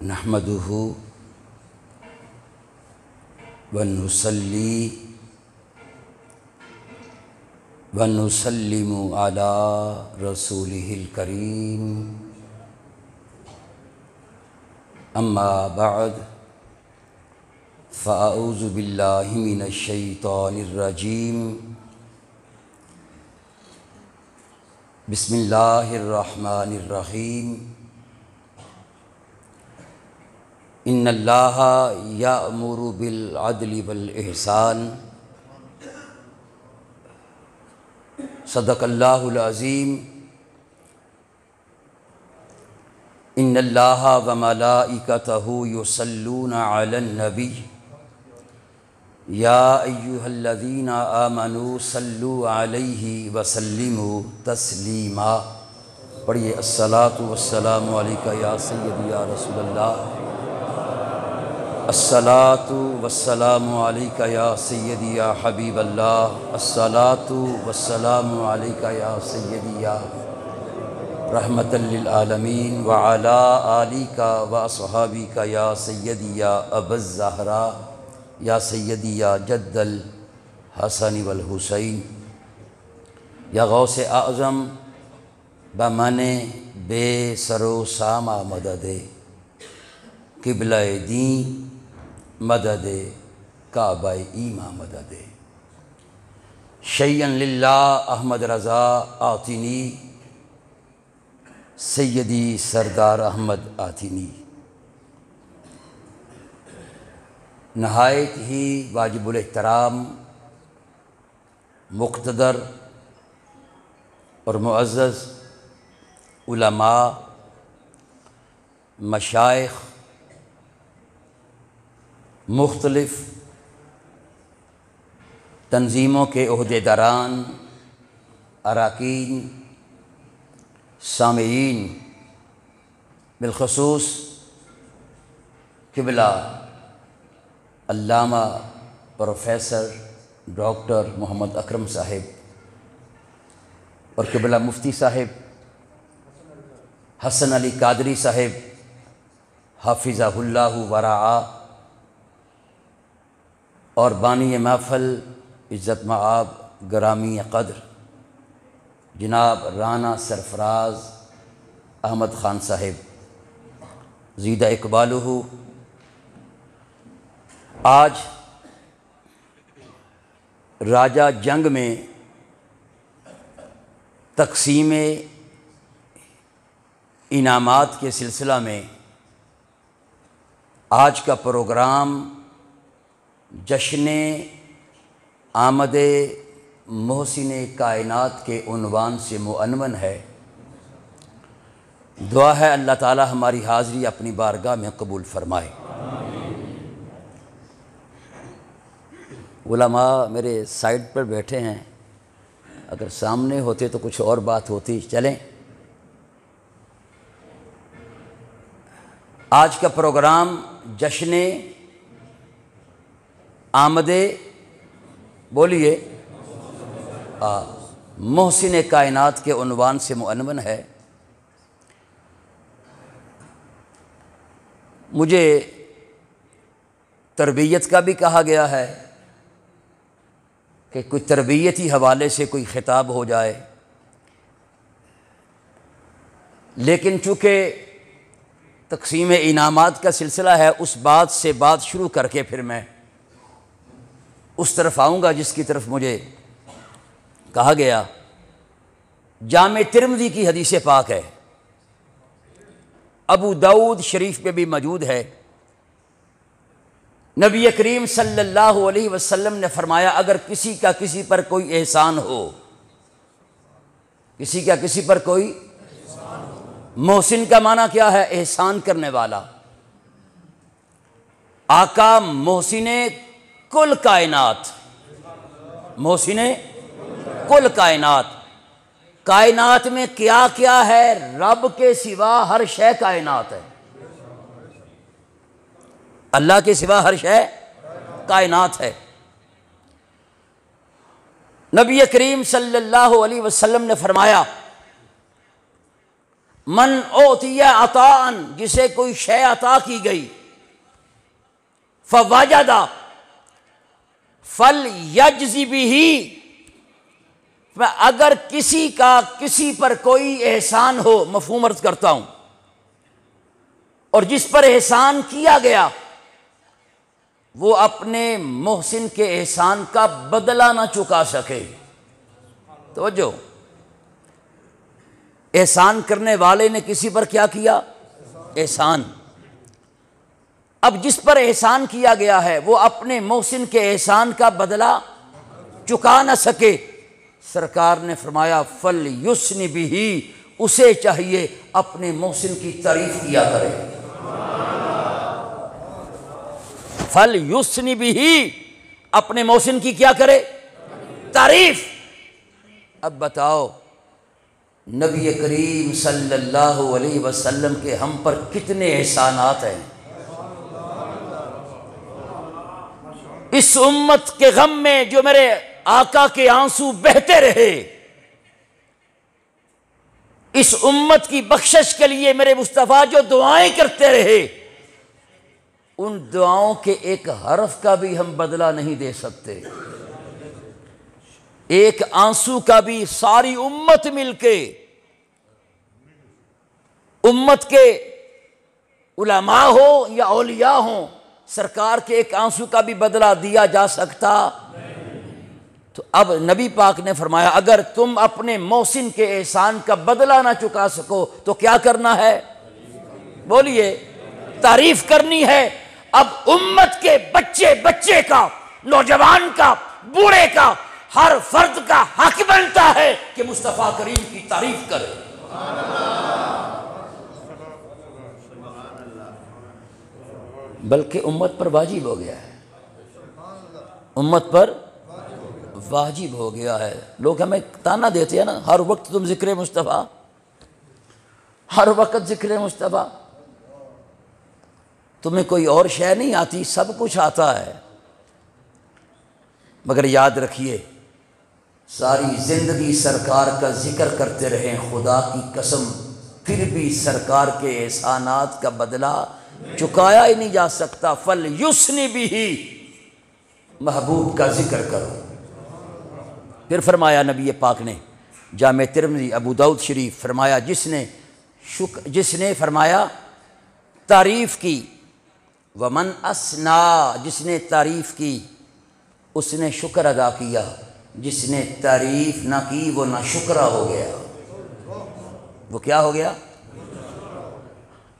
نحمدہ ونصلی ونسلم علی رسولہ الکریم اما بعد فاعوذ باللہ من الشیطان الرجیم بسم اللہ الرحمن الرحیم ان اللہ یأمر بالعدل والإحسان صدق اللہ العظیم ان اللہ وملائکتہ یصلون علی النبی یا ایہا الذین آمنوا صلوا علیہ وسلموا تسلیما۔ پڑھیے الصلاۃ والسلام علیکہ یا سیدی یا رسول اللہ، الصلاۃ والسلام علیکہ یا سیدی یا حبیب اللہ، الصلاۃ والسلام علیکہ یا سیدی یا رحمۃ للعالمین وعلی آلک واصحابک یا سیدی یا ابا الزہراء یا سیدی یا جد الحسن والحسین یا غوث اعظم بمن بے سر و سامہ مدد قبلہ دین مدد کعبہ ایماں مدد شیئا للہ احمد رضا آتینی سیدی سردار احمد آتینی۔ نہایت ہی واجب الاحترام مقتدر اور معزز علماء، مشائخ، مختلف تنظیموں کے عہدیداران، اراکین، سامعین، بالخصوص قبلہ علامہ پروفیسر ڈاکٹر محمد اکرم صاحب اور قبلہ مفتی صاحب حسن علی قادری صاحب حافظہ اللہ ورعا، اور بانی محفل عزت مآب گرامی قدر جناب رانا سرفراز احمد خان صاحب زیدہ اقبالہ، آج راجہ جنگ میں تقسیم انعامات کے سلسلہ میں آج کا پروگرام جشن آمد محسن کائنات کے عنوان سے معنون ہے۔ دعا ہے اللہ تعالی ہماری حاضری اپنی بارگاہ میں قبول فرمائے۔ علماء میرے سائڈ پر بیٹھے ہیں، اگر سامنے ہوتے تو کچھ اور بات ہوتی۔ چلیں، آج کا پروگرام جشن آمد بولیے محسن کائنات کے عنوان سے معنون ہے۔ مجھے تربیت کا بھی کہا گیا ہے کہ کوئی تربیتی حوالے سے کوئی خطاب ہو جائے، لیکن چونکہ تقسیم انعامات کا سلسلہ ہے، اس بات سے بات شروع کر کے پھر میں اس طرف آؤں گا جس کی طرف مجھے کہا گیا۔ جامع ترمذی کی حدیث پاک ہے، ابو داؤد شریف پہ بھی موجود ہے۔ نبی کریم صلی اللہ علیہ وسلم نے فرمایا، اگر کسی کا کسی پر کوئی احسان ہو، کسی کا کسی پر کوئی محسن کا معنی کیا ہے؟ احسان کرنے والا۔ آقا محسن کل کائنات، محسن کل کائنات، کائنات میں کیا کیا ہے؟ رب کے سوا ہر شے کائنات ہے، اللہ کے سوا ہر شے کائنات ہے۔ نبی کریم صلی اللہ علیہ وسلم نے فرمایا، من اوتی عطاء، جسے کوئی شے عطا کی گئی، فوجد فلیجزی بہ، اگر کسی کا کسی پر کوئی احسان ہو، مفہوم عرض کرتا ہوں، اور جس پر احسان کیا گیا وہ اپنے محسن کے احسان کا بدلہ نہ چکا سکے، توجہ، احسان کرنے والے نے کسی پر کیا کیا؟ احسان۔ اب جس پر احسان کیا گیا ہے وہ اپنے محسن کے احسان کا بدلہ چکا نہ سکے، سرکار نے فرمایا فَلْيُثْنِ بِهِ، اسے چاہیے اپنے محسن کی تعریف کیا کرے، فَلْيُثْنِ بِهِ، اپنے محسن کی کیا کرے؟ تعریف۔ اب بتاؤ نبی کریم صلی اللہ علیہ وسلم کے ہم پر کتنے احسانات ہیں؟ اس امت کے غم میں جو میرے آقا کے آنسو بہتے رہے، اس امت کی بخشش کے لیے میرے مصطفیٰ جو دعائیں کرتے رہے، ان دعاؤں کے ایک حرف کا بھی ہم بدلہ نہیں دے سکتے، ایک آنسو کا بھی۔ ساری امت مل کے، امت کے علماء ہو یا اولیاء ہوں، سرکار کے ایک آنسو کا بھی بدلہ دیا جا سکتا؟ تو اب نبی پاک نے فرمایا اگر تم اپنے محسن کے احسان کا بدلہ نہ چکا سکو تو کیا کرنا ہے؟ بولیے، تعریف کرنی ہے۔ اب امت کے بچے بچے کا، نوجوان کا، بوڑھے کا، ہر فرد کا حق بنتا ہے کہ مصطفیٰ کریم کی تعریف کرے۔ بلکہ امت پر واجب ہو گیا ہے، امت پر واجب ہو گیا ہے۔ لوگ ہمیں تانا دیتے ہیں نا، ہر وقت تم ذکر مصطفیٰ، ہر وقت ذکر مصطفیٰ، تمہیں کوئی اور شے نہیں آتی، سب کچھ آتا ہے۔ مگر یاد رکھیے ساری زندگی سرکار کا ذکر کرتے رہیں، خدا کی قسم پھر بھی سرکار کے احسانات کا بدلہ چکایا ہی نہیں جا سکتا۔ فَلْيُثْنِ بِهِ، محبوب کا ذکر کرو۔ پھر فرمایا نبی پاک نے، جامع ترمذی ابو داؤد شریف، فرمایا جس نے فرمایا تعریف کی، ومن اسنا، جس نے تعریف کی اس نے شکر ادا کیا، جس نے تعریف نہ کی وہ نہ شکرہ ہو گیا۔ وہ کیا ہو گیا؟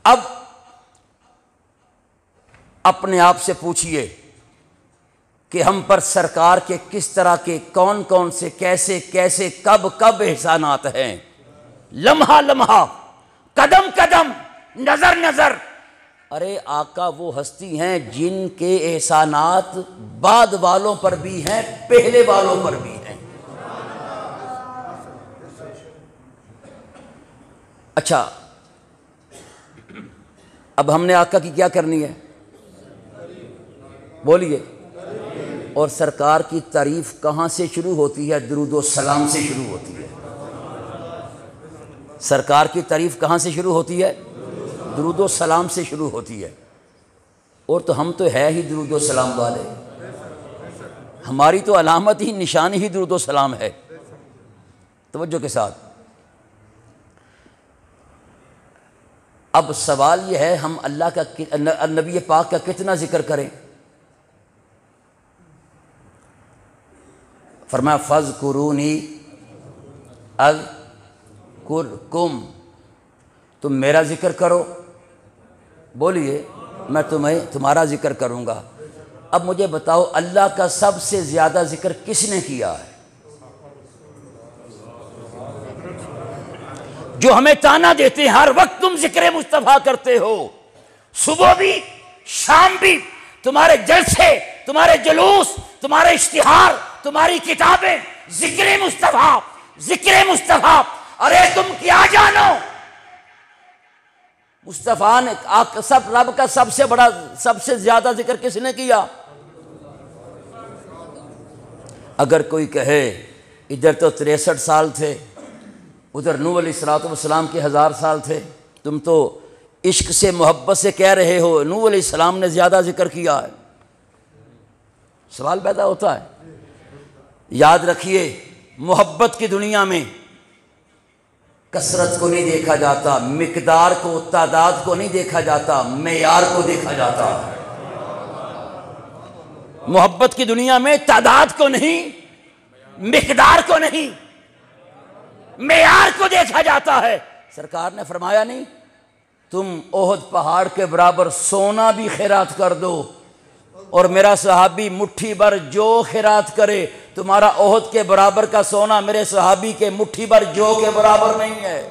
اب اپنے آپ سے پوچھئے کہ ہم پر سرکار کے کس طرح کے، کون کون سے، کیسے کیسے، کب کب احسانات ہیں، لمحہ لمحہ، قدم قدم، نظر نظر۔ ارے آقا وہ ہستی ہیں جن کے احسانات بعد والوں پر بھی ہیں، پہلے والوں پر بھی ہیں۔ اچھا، اب ہم نے آقا کی کیا کرنی ہے؟ بولیے۔ اور سرکار کی تعریف کہاں سے شروع ہوتی ہے؟ درود و سلام سے شروع ہوتی ہے۔ سرکار کی تعریف کہاں سے شروع ہوتی ہے؟ درود و سلام سے شروع ہوتی ہے۔ اور تو ہم تو ہے ہی درود و سلام والے، ہماری تو علامت ہی، نشان ہی درود و سلام ہے۔ توجہ کے ساتھ اب سوال یہ ہے، ہم اللہ کا، نبی پاک کا کتنا ذکر کریں؟ فرمایا فَاذْكُرُونِي اذْكُرْكُمْ، تم میرا ذکر کرو، بولیے، میں تمہارا ذکر کروں گا۔ اب مجھے بتاؤ اللہ کا سب سے زیادہ ذکر کس نے کیا ہے؟ جو ہمیں تانا دیتے ہیں ہر وقت تم ذکر مصطفیٰ کرتے ہو، صبح بھی شام بھی، تمہارے جلسے، تمہارے جلوس، تمہارے اشتہار، تمہاری کتابیں، ذکر مصطفیٰ، ذکر مصطفیٰ۔ ارے تم کیا جانو، مصطفیٰ نے رب کا سب سے بڑا، سب سے زیادہ ذکر کس نے کیا؟ اگر کوئی کہے ادھر تو 63 سال تھے، ادھر نوح علیہ السلام کے 1000 سال تھے، تم تو عشق سے محبت سے کہہ رہے ہو نوح علیہ السلام نے زیادہ ذکر کیا ہے۔ سوال پیدا ہوتا ہے۔ یاد رکھیے، محبت کی دنیا میں کثرت کو نہیں دیکھا جاتا، مقدار کو، تعداد کو نہیں دیکھا جاتا، معیار کو دیکھا جاتا ہے۔ محبت کی دنیا میں تعداد کو نہیں، مقدار کو نہیں، معیار کو دیکھا جاتا ہے۔ سرکار نے فرمایا نہیں تم احد پہاڑ کے برابر سونا بھی خیرات کر دو اور میرا صحابی مٹھی بھر جو خیرات کرے، تمہارا احد کے برابر کا سونا میرے صحابی کے مٹھی بھر جو کے برابر نہیں ہے۔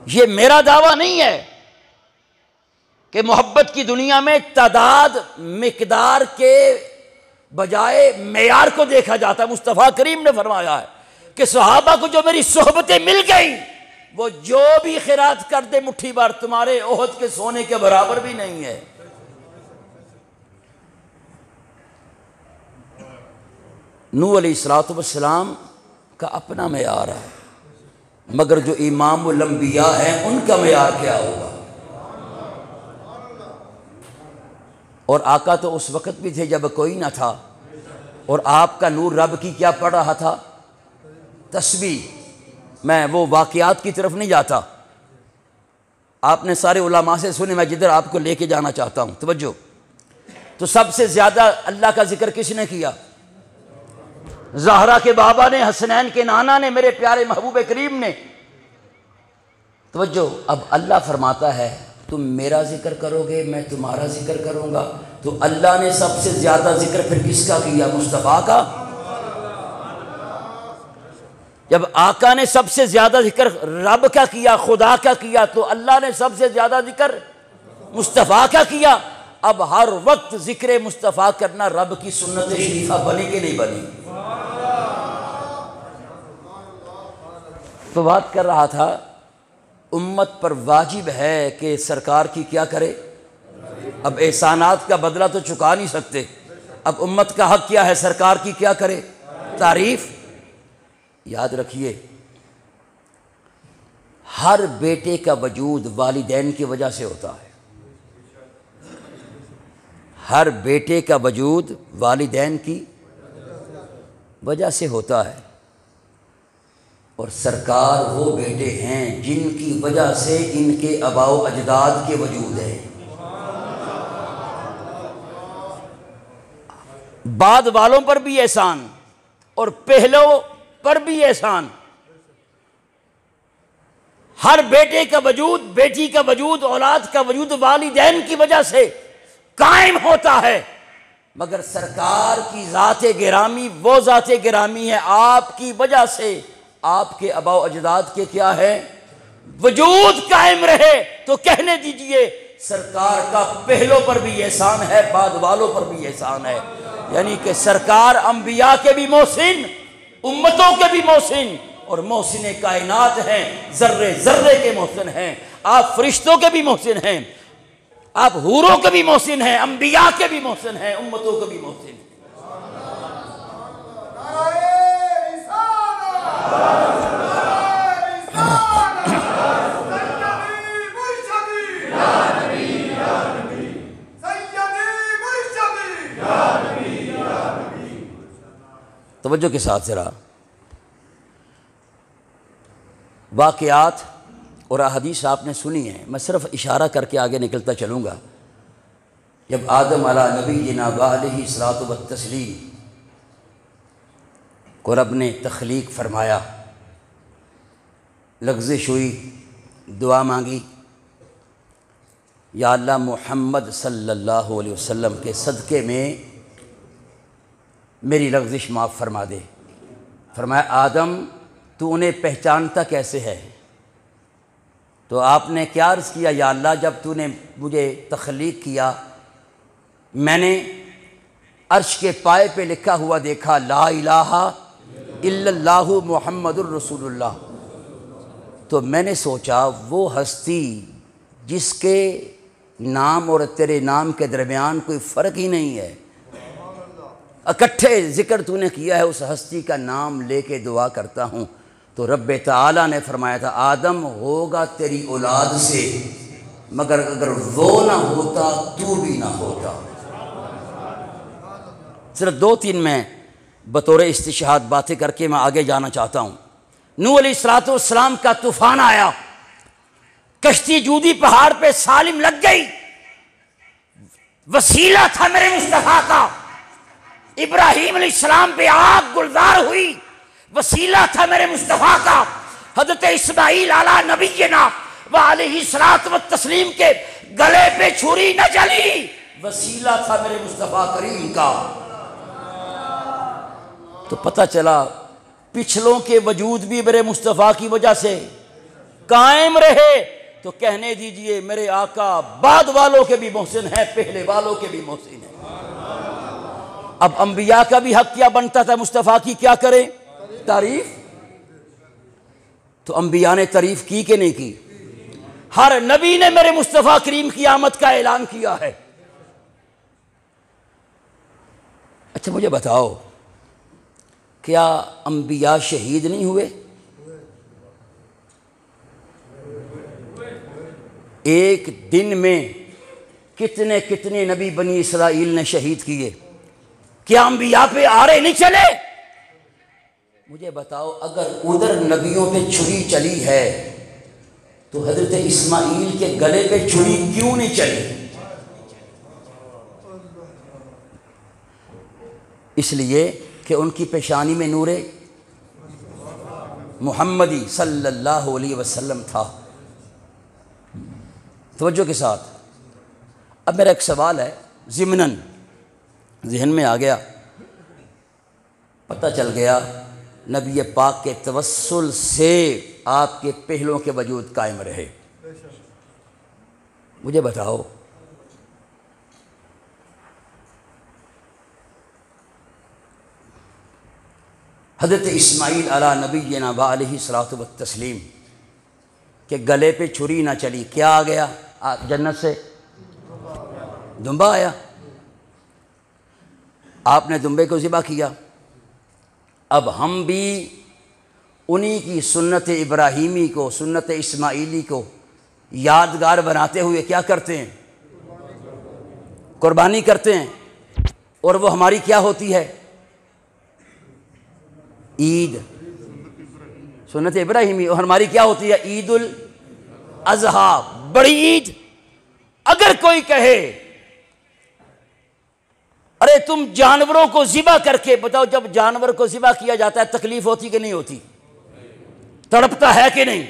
یہ میرا دعویٰ نہیں ہے کہ محبت کی دنیا میں تعداد مقدار کے بجائے معیار کو دیکھا جاتا ہے۔ مصطفیٰ کریم نے فرمایا ہے کہ صحابہ کو جو میری صحبتیں مل گئیں وہ جو بھی خیرات کر دے مٹھی بھر تمہارے احد کے سونے کے برابر بھی نہیں ہے۔ نوح علیہ السلام کا اپنا معیار ہے، مگر جو امام الانبیاء ہیں ان کا معیار کیا ہوگا؟ اور آقا تو اس وقت بھی تھے جب کوئی نہ تھا، اور آپ کا نور رب کی کیا پڑھ رہا تھا؟ تسبیح۔ میں وہ واقعات کی طرف نہیں جاتا، آپ نے سارے علماء سے سنے، میں جدھر آپ کو لے کے جانا چاہتا ہوں، توجہ۔ تو سب سے زیادہ اللہ کا ذکر کس نے کیا؟ زہرا کے بابا نے، حسنین کے نانا نے، میرے پیارے محبوب کریم نے۔ توجہ، اب اللہ فرماتا ہے تم میرا ذکر کرو گے میں تمہارا ذکر کروں گا، تو اللہ نے سب سے زیادہ ذکر پھر کس کا کیا؟ مصطفیٰ کا۔ جب آقا نے سب سے زیادہ ذکر رب کا کیا، خدا کا کیا، تو اللہ نے سب سے زیادہ ذکر مصطفیٰ کا کیا۔ اب ہر وقت ذکر مصطفیٰ کرنا رب کی سنت شریفہ بنی کہ نہیں بنی؟ تو بات کر رہا تھا امت پر واجب ہے کہ سرکار کی کیا کرے؟ اب احسانات کا بدلہ تو چکا نہیں سکتے، اب امت کا حق کیا ہے؟ سرکار کی کیا کرے؟ تعریف۔ یاد رکھیے، ہر بیٹے کا وجود والدین کی وجہ سے ہوتا ہے، ہر بیٹے کا وجود والدین کی وجہ سے ہوتا ہے، اور سرکار وہ بیٹے ہیں جن کی وجہ سے ان کے آباء و اجداد کے وجود ہے۔ بعد والوں پر بھی احسان اور پہلوں پر بھی احسان۔ ہر بیٹے کا وجود، بیٹی کا وجود، اولاد کا وجود والدین کی وجہ سے قائم ہوتا ہے، مگر سرکار کی ذات گرامی وہ ذات گرامی ہے آپ کی وجہ سے آپ کے آباء و اجداد کے کیا ہے؟ وجود قائم رہے۔ تو کہنے دیجئے سرکار کا پہلوں پر بھی احسان ہے، بعد والوں پر بھی احسان ہے، یعنی کہ سرکار انبیاء کے بھی محسن، امتوں کے بھی محسن، اور محسن کائنات ہیں، ذرے ذرے کے محسن ہیں۔ آپ فرشتوں کے بھی محسن ہیں، آپ حوروں کے بھی محسن ہیں، انبیاء کے بھی محسن ہیں، امتوں کے بھی محسن ہیں۔ توجہ کے ساتھ ذرا واقعات اور احادیث آپ نے سنی ہیں، میں صرف اشارہ کر کے آگے نکلتا چلوں گا۔ جب آدم علیہ نبینا وعلیہ الصلاۃ والتسلیم کو رب نے تخلیق فرمایا، لغزش ہوئی، دعا مانگی، یا اللہ محمد صلی اللہ علیہ وسلم کے صدقے میں میری لغزش معاف فرما دے۔ فرمایا آدم تو انہیں پہچانتا کیسے ہے؟ تو آپ نے کیا عرض کیا؟ یا اللہ جب تو نے مجھے تخلیق کیا میں نے عرش کے پائے پہ لکھا ہوا دیکھا لا الہ الا اللہ محمد الرسول اللہ، تو میں نے سوچا وہ ہستی جس کے نام اور تیرے نام کے درمیان کوئی فرق ہی نہیں ہے، اکٹھے ذکر تو نے کیا ہے اس ہستی کا نام لے کے دعا کرتا ہوں، تو رب تعالیٰ نے فرمایا تھا آدم ہوگا تیری اولاد سے، مگر اگر وہ نہ ہوتا تو بھی نہ ہوتا۔ صرف 2-3 میں بطور استشہاد باتیں کر کے میں آگے جانا چاہتا ہوں۔ نوح علیہ السلام کا طوفان آیا، کشتی جودی پہاڑ پہ سالم لگ گئی، وسیلہ تھا میرے مصطفیٰ کا۔ ابراہیم علیہ السلام پہ آگ گلزار ہوئی، وسیلہ تھا میرے مصطفیٰ کا۔ حضرت اسماعیل علی نبینا وعلیہ الصلوۃ والتسلیم کے گلے پہ چھری نہ چلی، وسیلہ تھا میرے مصطفیٰ کریم کا۔ تو پتہ چلا پچھلوں کے وجود بھی میرے مصطفیٰ کی وجہ سے قائم رہے، تو کہنے دیجئے میرے آقا بعد والوں کے بھی محسن ہیں، پہلے والوں کے بھی محسن ہیں۔ اب انبیاء کا بھی حق کیا بنتا تھا مصطفیٰ کی کیا کرے؟ تعریف۔ تو انبیاء نے تعریف کی کہ نہیں کی؟ ہر نبی نے میرے مصطفیٰ کریم کی آمد کا اعلان کیا ہے۔ اچھا مجھے بتاؤ، کیا انبیاء شہید نہیں ہوئے؟ ایک دن میں کتنے کتنے نبی بنی اسرائیل نے شہید کیے، کیا انبیاء پہ آرے نہیں چلے؟ مجھے بتاؤ اگر ادھر نبیوں پہ چھری چلی ہے تو حضرت اسماعیل کے گلے پہ چھری کیوں نہیں چلی؟ اس لیے کہ ان کی پیشانی میں نور محمدی صلی اللہ علیہ وسلم تھا۔ توجہ کے ساتھ اب میرا ایک سوال ہے، ضمناً ذہن میں آ گیا، پتہ چل گیا نبی پاک کے توسل سے آپ کے پہلوں کے وجود قائم رہے۔ مجھے بتاؤ حضرت اسماعیل علی نبینا وعلیہ الصلوۃ والتسلیم کہ گلے پہ چھری نہ چلی، کیا آ گیا؟ جنت سے دمبا آیا، آپ نے دمبے کو ذبح کیا۔ اب ہم بھی انہی کی سنت ابراہیمی کو، سنت اسماعیلی کو یادگار بناتے ہوئے کیا کرتے ہیں؟ قربانی کرتے ہیں، اور وہ ہماری کیا ہوتی ہے؟ عید، سنت ابراہیمی، اور ہماری کیا ہوتی ہے؟ عید الاضحیٰ، بڑی عید۔ اگر کوئی کہے ارے تم جانوروں کو ذبح کر کے بتاؤ، جب جانور کو ذبح کیا جاتا ہے تکلیف ہوتی کہ نہیں ہوتی؟ تڑپتا ہے کہ نہیں؟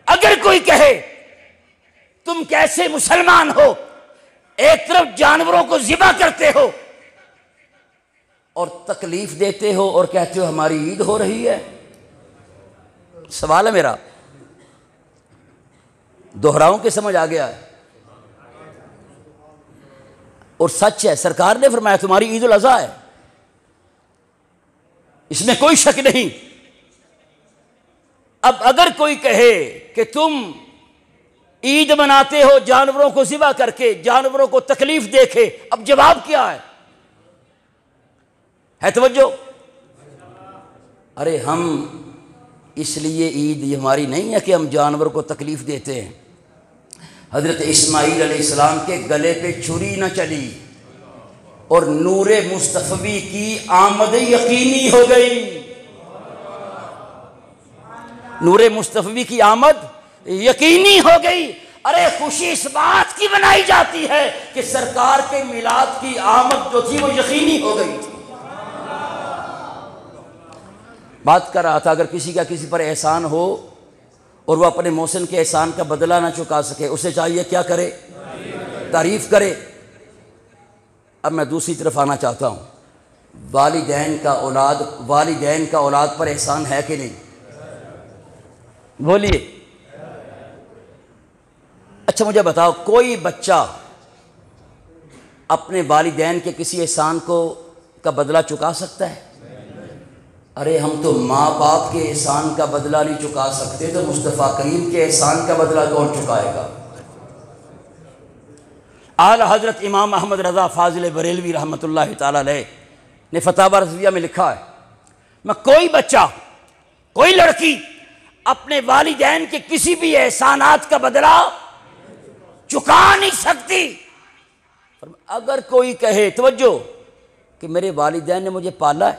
اگر کوئی کہے تم کیسے مسلمان ہو، ایک طرف جانوروں کو ذبح کرتے ہو اور تکلیف دیتے ہو اور کہتے ہو ہماری عید ہو رہی ہے، سوال ہے میرا، دہراؤں کہ سمجھ آ گیا ہے؟ اور سچ ہے، سرکار نے فرمایا تمہاری عید الاضحیٰ ہے، اس میں کوئی شک نہیں۔ اب اگر کوئی کہے کہ تم عید مناتے ہو جانوروں کو ذبح کر کے، جانوروں کو تکلیف دے کے، اب جواب کیا ہے توجہ؟ ارے ہم اس لیے عید ہماری نہیں ہے کہ ہم جانور کو تکلیف دیتے ہیں۔ حضرت اسماعیل علیہ السلام کے گلے پہ چھری نہ چلی اور نور مصطفی کی آمد یقینی ہو گئی، نور مصطفی کی آمد یقینی ہو گئی۔ ارے خوشی اس بات کی منائی جاتی ہے کہ سرکار کے میلاد کی آمد جو تھی وہ یقینی ہو گئی تھی۔ بات کر رہا تھا اگر کسی کا کسی پر احسان ہو اور وہ اپنے محسن کے احسان کا بدلہ نہ چکا سکے، اسے چاہیے کیا کرے؟ تعریف کرے۔ اب میں دوسری طرف آنا چاہتا ہوں، والدین کا اولاد پر احسان ہے کہ نہیں؟ بولیے۔ اچھا مجھے بتاؤ، کوئی بچہ اپنے والدین کے کسی احسان کا بدلہ چکا سکتا ہے؟ ارے ہم تو ماں باپ کے احسان کا بدلہ نہیں چکا سکتے، تو مصطفیٰ کریم کے احسان کا بدلہ کون چکائے گا؟ اعلیٰ حضرت امام احمد رضا فاضل بریلوی رحمۃ اللہ تعالی علیہ نے فتاوی رضویہ میں لکھا ہے، میں کوئی بچہ، کوئی لڑکی اپنے والدین کے کسی بھی احسانات کا بدلہ چکا نہیں سکتی۔ اگر کوئی کہے، توجہ، کہ میرے والدین نے مجھے پالا ہے،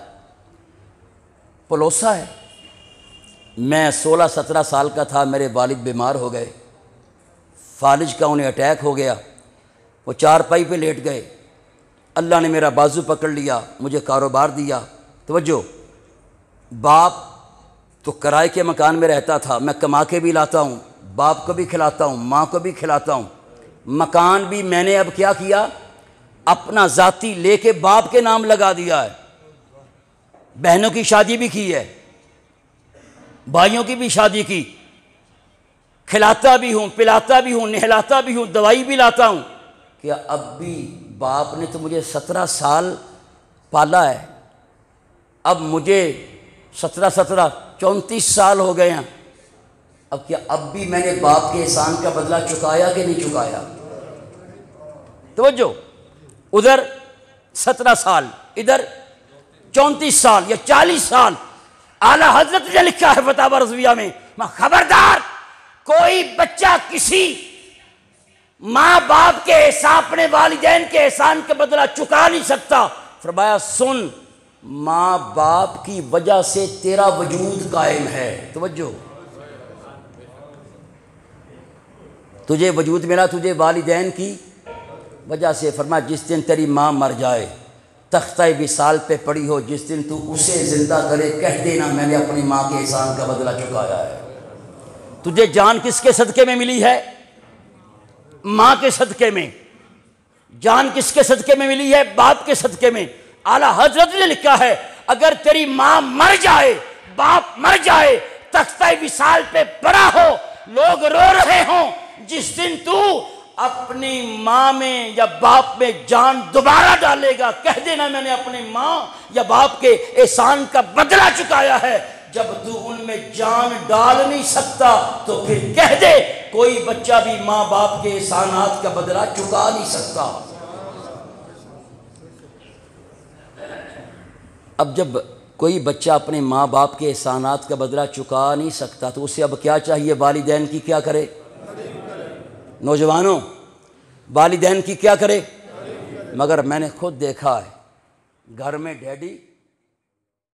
پلوسا ہے، میں 16-17 سال کا تھا، میرے والد بیمار ہو گئے، فالج کا انہیں اٹیک ہو گیا، وہ چارپائی پہ لیٹ گئے، اللہ نے میرا بازو پکڑ لیا، مجھے کاروبار دیا۔ توجہ، باپ تو کرائے کے مکان میں رہتا تھا، میں کما کے بھی لاتا ہوں، باپ کو بھی کھلاتا ہوں، ماں کو بھی کھلاتا ہوں، مکان بھی میں نے اب کیا کیا، اپنا ذاتی لے کے باپ کے نام لگا دیا ہے، بہنوں کی شادی بھی کی ہے، بھائیوں کی بھی شادی کی، کھلاتا بھی ہوں، پلاتا بھی ہوں، نہلاتا بھی ہوں، دوائی بھی لاتا ہوں۔ کیا اب بھی باپ نے تو مجھے 17 سال پالا ہے، اب مجھے 34 سال ہو گئے ہیں، اب کیا اب بھی میں نے باپ کے احسان کا بدلہ چکایا کہ نہیں چکایا؟ توجہ، ادھر 17 سال، ادھر 34 سال یا 40 سال۔ اعلیٰ حضرت نے لکھا ہے فتاوی رضویہ میں، خبردار کوئی بچہ کسی ماں باپ کے احسان، اپنے والدین کے احسان کا بدلہ چکا نہیں سکتا۔ فرمایا سن، ماں باپ کی وجہ سے تیرا وجود قائم ہے۔ توجہ، تجھے وجود ملا تجھے والدین کی وجہ سے۔ فرمایا جس دن تیری ماں مر جائے، تختہ وصال پہ پڑی ہو، جس دن تو اسے زندہ کرے، کہہ دینا میں نے اپنی ماں کے احسان کا بدلہ چکایا ہے۔ تجھے جان کس کے صدقے میں ملی ہے؟ ماں کے صدقے میں۔ جان کس کے صدقے میں ملی ہے؟ باپ کے صدقے میں۔ اعلیٰ حضرت نے لکھا ہے اگر تیری ماں مر جائے، باپ مر جائے، تختہ وصال پہ پڑا ہو، لوگ رو رہے ہوں، جس دن تو اپنی ماں میں یا باپ میں جان دوبارہ ڈالے گا، کہہ دینا میں نے اپنی ماں یا باپ کے احسان کا بدلہ چکایا ہے۔ جب تو ان میں جان ڈال نہیں سکتا تو پھر کہہ دے کوئی بچہ بھی ماں باپ کے احسانات کا بدلہ چکا نہیں سکتا۔ اب جب کوئی بچہ اپنے ماں باپ کے احسانات کا بدلہ چکا نہیں سکتا تو اسے اب کیا چاہیے؟ والدین کی کیا کرے؟ نوجوانوں، والدین کی کیا کرے؟ مگر میں نے خود دیکھا ہے، گھر میں ڈیڈی